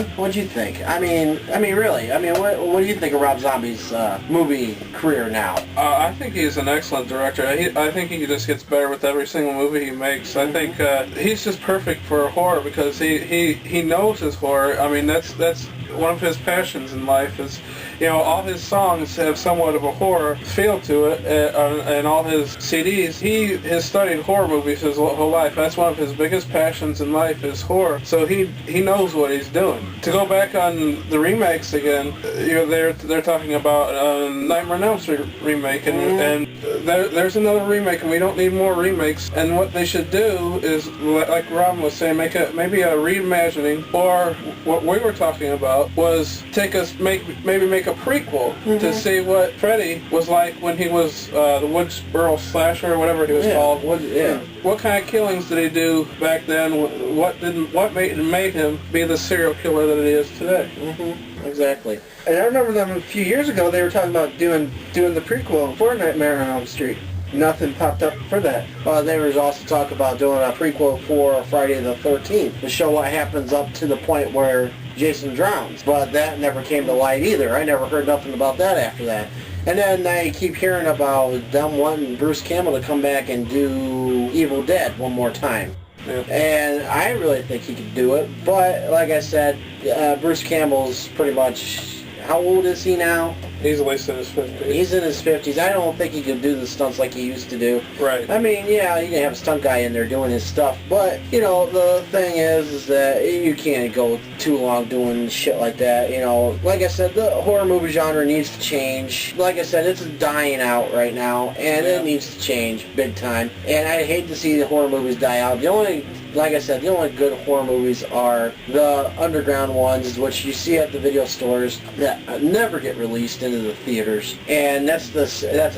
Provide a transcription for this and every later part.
Danny, what'd you think? I mean, really. I mean, what do you think of Rob Zombie's movie career now? I think he's an excellent director. I think he just gets better with every single movie he makes. I think he's just perfect for horror because he knows his horror. I mean, that's one of his passions in life is, all his songs have somewhat of a horror feel to it, and all his CDs. He has studied horror movies his whole life. That's one of his biggest passions in life is horror. So he knows what he's doing. To go back on the remakes again, they're talking about Nightmare on Elm Street remake, and there's another remake, and we don't need more remakes. And what they should do is, like Robin was saying, maybe a reimagining, or what we were talking about was maybe make a prequel to see what Freddy was like when he was the Woodsboro Slasher, or whatever he was called. What kind of killings did he do back then? What made him be the serial killer that he is today? Exactly. And I remember them a few years ago. They were talking about doing the prequel for Nightmare on Elm Street. Nothing popped up for that. There was also talk about doing a prequel for Friday the 13th to show what happens up to the point where Jason drowns. But that never came to light either. I never heard nothing about that after that. And then I keep hearing about them wanting Bruce Campbell to come back and do Evil Dead one more time. Yeah. And I really think he could do it. But like I said, Bruce Campbell's pretty much... How old is he now? He's at least in his 50s. He's in his 50s. I don't think he can do the stunts like he used to do. Right. I mean, yeah, you can have a stunt guy in there doing his stuff, but, the thing is that you can't go too long doing shit like that, Like I said, the horror movie genre needs to change. Like I said, it's dying out right now, and it needs to change big time. And I hate to see the horror movies die out. Like I said, the only good horror movies are the underground ones, which you see at the video stores that never get released into the theaters, and that's a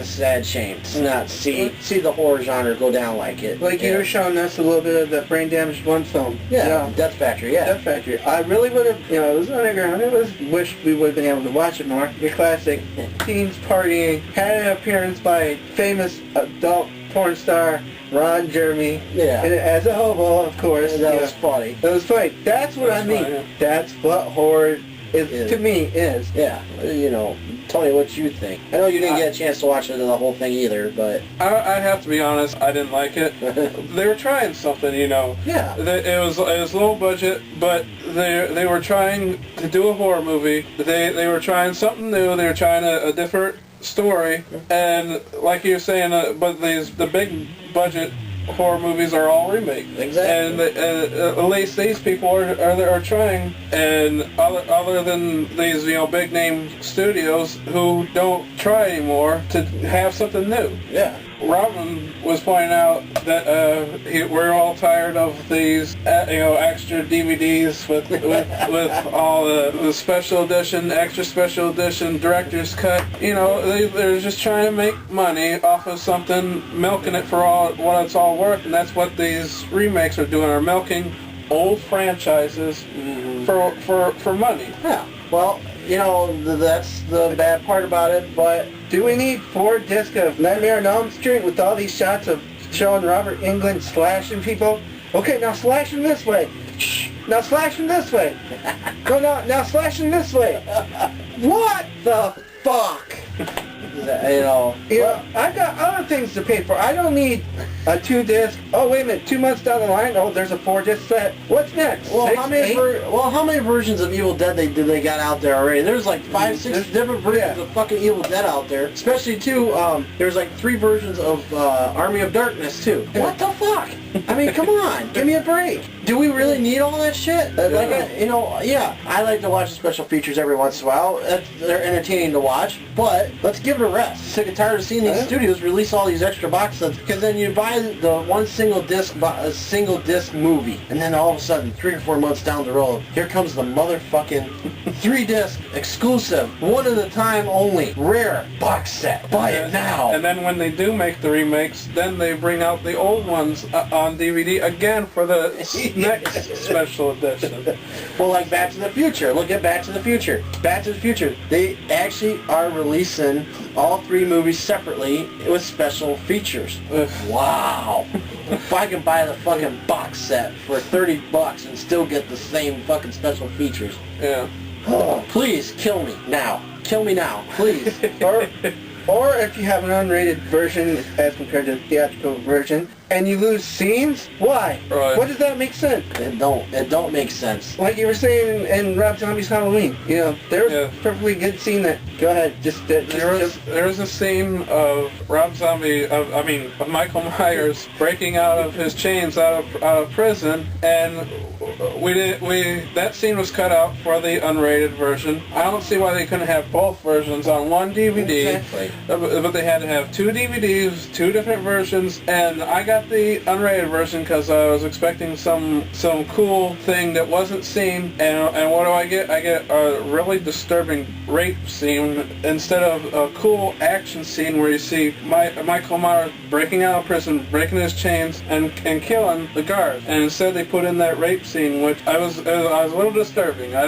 sad shame to not see the horror genre go down like it. Like you were showing us a little bit of the Brain Damaged 1 film. Yeah, Death Factory, yeah. Death Factory. I really would have, it was underground. Wish we would have been able to watch it more. Your classic teens partying, had an appearance by famous adult porn star Ron Jeremy. Yeah. And as a hobo, of course. That was funny. That was funny. That's what I mean. Funny. That's what horror is to me is. Yeah. Tell me what you think. I know you didn't get a chance to watch the whole thing either, but... I have to be honest, I didn't like it. They were trying something, Yeah. It was low budget, but they were trying to do a horror movie. They were trying something new. They were trying a different story, and like you're saying, but the big budget horror movies are all remakes. Exactly. And at least these people are trying. And other than these big name studios who don't try anymore to have something new. Yeah. Robin was pointing out that we're all tired of these extra DVDs with all the special edition, extra special edition, director's cut. They're just trying to make money off of something, milking it for what it's all worth, and that's what these remakes are doing. Are milking old franchises for money. Yeah. Well, that's the bad part about it, but... Do we need 4 discs of Nightmare on Elm Street with all these shots of showing Robert Englund slashing people? Okay, now slash him this way. Shh. Now slash him this way. No, now slash him this way. What the fuck? I've got other things to pay for. I don't need a 2-disc. Oh, wait a minute. 2 months down the line, there's a 4-disc set. What's next? Well, 6, how many versions of Evil Dead did they got out there already? There's like 5, 6 different versions of fucking Evil Dead out there. Especially too, there's like 3 versions of Army of Darkness too. What the fuck? I mean, come on, give me a break. Do we really need all that shit? I like to watch the special features every once in a while. They're entertaining to watch, but let's give it a rest. Sick and tired of seeing these studios release all these extra box sets, because then you buy the one single disc movie, and then all of a sudden, 3 or 4 months down the road, here comes the motherfucking 3-disc exclusive, one at a time only, rare box set. Buy it now. And then when they do make the remakes, then they bring out the old ones on DVD again for the next special edition. Well, like Back to the Future. Look at Back to the Future. Back to the Future. They actually are releasing all 3 movies separately with special features. Wow. If I can buy the fucking box set for $30 and still get the same fucking special features. Yeah. Oh, please kill me now. Kill me now, please. Or if you have an unrated version as compared to the theatrical version, and you lose scenes, why? Right. What does that make sense? It don't make sense. Like you were saying in Rob Zombie's Halloween, you know, there was Yeah. a perfectly good scene that. Go ahead, There was a scene of Rob Zombie, of Michael Myers breaking out of his chains out of prison, and that scene was cut out for the unrated version. I don't see why they couldn't have both versions on one DVD. Exactly. But they had to have two DVDs, two different versions, and I got the unrated version because I was expecting some cool thing that wasn't seen, and what do I get? I get a really disturbing rape scene instead of a cool action scene where you see Michael Myers breaking out of prison, breaking his chains, and killing the guard. And instead they put in that rape scene, which I was a little disturbing. I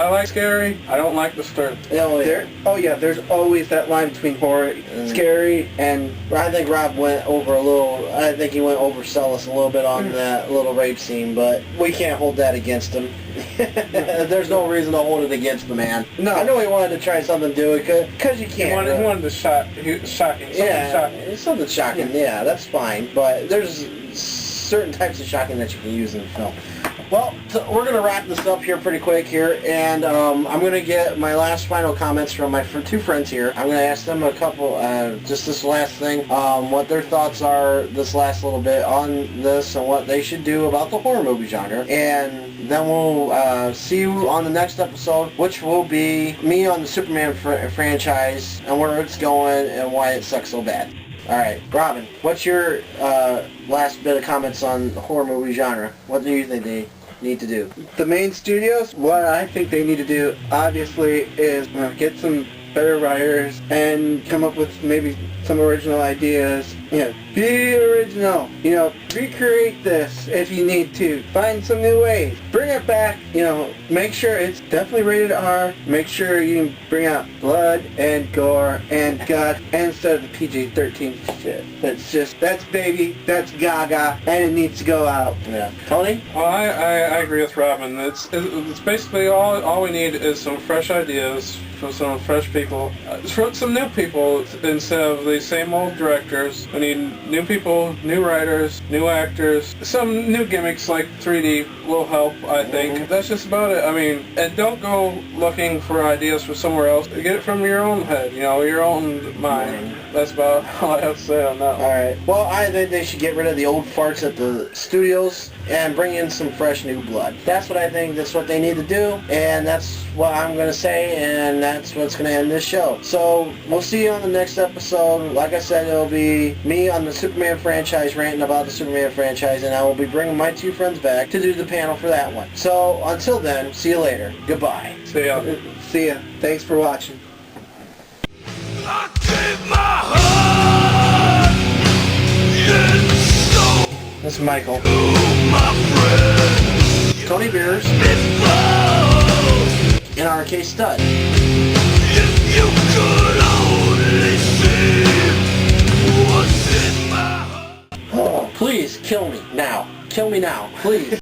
like scary. I don't like disturbing. There's always that line between horror, scary, and I think Rob went over a little. I think he went overzealous a little bit on that little rape scene, but we can't hold that against him. There's no reason to hold it against the man. No. I know he wanted to try something new because you can't. He wanted to shocking. Shocking. Something shocking. Yeah, that's fine. But there's certain types of shocking that you can use in the film. Well, we're going to wrap this up here pretty quick here, and I'm going to get my last final comments from my two friends here. I'm going to ask them a couple, just this last thing, what their thoughts are this last little bit on this and what they should do about the horror movie genre. And then we'll see you on the next episode, which will be me on the Superman franchise and where it's going and why it sucks so bad. Alright, Robin, what's your last bit of comments on the horror movie genre? What do you think they need to do? The main studios, what I think they need to do, obviously, is get some better writers and come up with maybe some original ideas. Be original. Recreate this if you need to. Find some new ways. Bring it back. Make sure it's definitely rated R. Make sure you can bring out blood and gore and guts instead of the PG-13 shit. That's baby, that's gaga, and it needs to go out. Yeah. Tony? Well, I agree with Robin. It's basically all we need is some fresh ideas from some fresh people, from some new people instead of the same old directors. We need new people, new writers, new actors. Some new gimmicks like 3D will help, I think. That's just about it. And don't go looking for ideas from somewhere else. Get it from your own head, your own mind. That's about all I have to say on that one. Alright. Well, I think they should get rid of the old farts at the studios and bring in some fresh new blood. That's what I think. That's what they need to do. And that's what I'm going to say. And that's what's going to end this show. So, we'll see you on the next episode. Like I said, it'll be me on the Superman franchise ranting about the Superman franchise. And I will be bringing my two friends back to do the panel for that one. So, until then, see you later. Goodbye. See ya. See ya. Thanks for watching. I gave my heart and soul This is Michael. to my friend Tony Beers before. and RK Stud. If you could only see what's in my heart. Oh, please kill me now. Kill me now, please.